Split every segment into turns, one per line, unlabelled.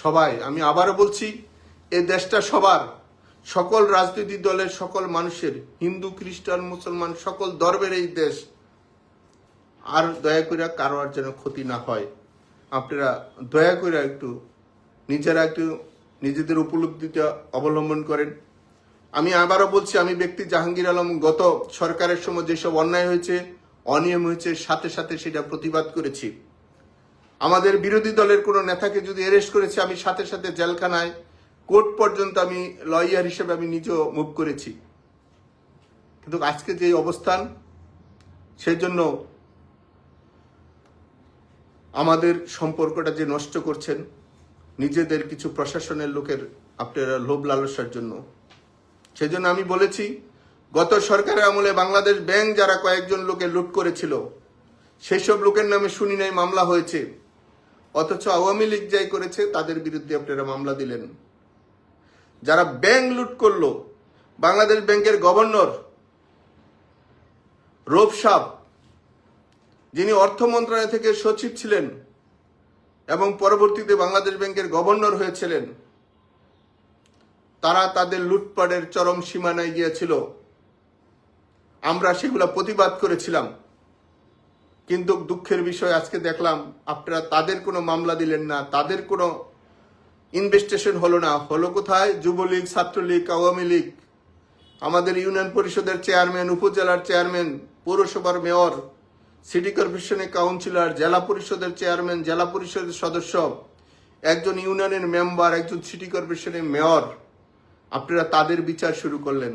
সবাই, আমি আবারও বলছি, এই দেশটা সবার, সকল রাজনৈতিক দলের সকল মানুষের, হিন্দু খ্রিস্টান মুসলমান সকল ধর্মের এই দেশ। আর দয়া করে কারো আর যেন ক্ষতি না হয়। আপনারা দয়া করে একটু নিজেদের উপলব্ধিটা অবলম্বন করেন। আমি আবারও বলছি, আমি ব্যক্তি জাহাঙ্গীর আলম গত সরকারের সময় যেসব অন্যায় হয়েছে, অনিয়ম হয়েছে, সাথে সাথে সেটা প্রতিবাদ করেছি। আমাদের বিরোধী দলের কোনো নেতাকে যদি অ্যারেস্ট করেছে, আমি সাথে সাথে জেলখানায় কোর্ট পর্যন্ত আমি লয়ার হিসেবে আমি নিজেও মুভ করেছি। কিন্তু আজকে যে অবস্থান, সেই জন্য আমাদের সম্পর্কটা যে নষ্ট করছেন নিজেদের কিছু প্রশাসনের লোকের আপনারা লোভ লালসার জন্য। সেই জন্য আমি বলেছি, গত সরকারের আমলে বাংলাদেশ ব্যাংক যারা কয়েকজন লোকে লুট করেছিল, সেই সব লোকের নামে শুনি নাই মামলা হয়েছে, অথচ আওয়ামী লীগ যাই করেছে তাদের বিরুদ্ধে আপনারা মামলা দিলেন। যারা ব্যাংক লুট করলো, বাংলাদেশ ব্যাংকের গভর্নর রৌফ সাহেব, যিনি অর্থ মন্ত্রণালয় থেকে সচিব ছিলেন এবং পরবর্তীতে বাংলাদেশ ব্যাংকের গভর্নর হয়েছিলেন, তারা তাদের লুটপাটের চরম সীমানায় গিয়েছিল। আমরা সেগুলো প্রতিবাদ করেছিলাম, কিন্তু দুঃখের বিষয় আজকে দেখলাম আপনারা তাদের কোনো মামলা দিলেন না, তাদের কোনো ইনভেস্টিগেশন হলো না। হলো কোথায়? যুবলীগ, ছাত্রলীগ, আওয়ামী লীগ, আমাদের ইউনিয়ন পরিষদের চেয়ারম্যান, উপজেলার চেয়ারম্যান, পৌরসভার মেয়র, সিটি কর্পোরেশনের কাউন্সিলর, জেলা পরিষদের চেয়ারম্যান, জেলা পরিষদের সদস্য, একজন ইউনিয়নের মেম্বার, একজন সিটি কর্পোরেশনের মেয়র, আপনারা তাদের বিচার শুরু করলেন।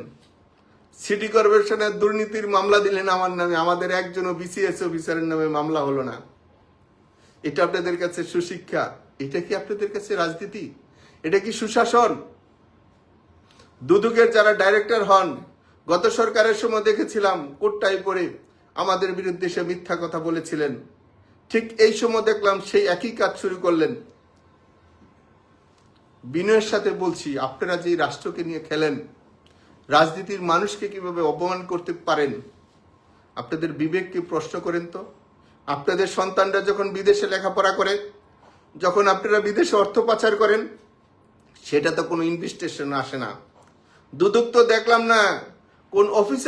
সিটি কর্পোরেশনের দুর্নীতির মামলা দিলেন আমার নামে, আমাদের একজনও বিসিএস অফিসারের নামে মামলা হলো না। এটা আপনাদের কাছে সুশিক্ষা? এটা কি আপনাদের কাছে রাজনীতি? এটা কি সুশাসন? দুদকের যারা ডাইরেক্টর হন, গত সরকারের সময় দেখেছিলাম কোটটাই পরে আমাদের বিরুদ্ধে সে মিথ্যা কথা বলেছিলেন। ঠিক এই সময় দেখলাম সেই একই কাজ শুরু করলেন। বিনয়ের সাথে বলছি, আপনারা যে রাষ্ট্রকে নিয়ে খেলেন, রাজনীতির মানুষকে কিভাবে অপমান করতে পারেন? আপনাদের বিবেককে প্রশ্ন করেন তো। আপনাদের সন্তানরা যখন বিদেশে লেখাপড়া করে, যখন আপনারা বিদেশে অর্থ পাচার করেন, সেটা তো কোনো ইনভেস্টিগেশন আসে না। দুদক তো দেখলাম না কোন অফিসার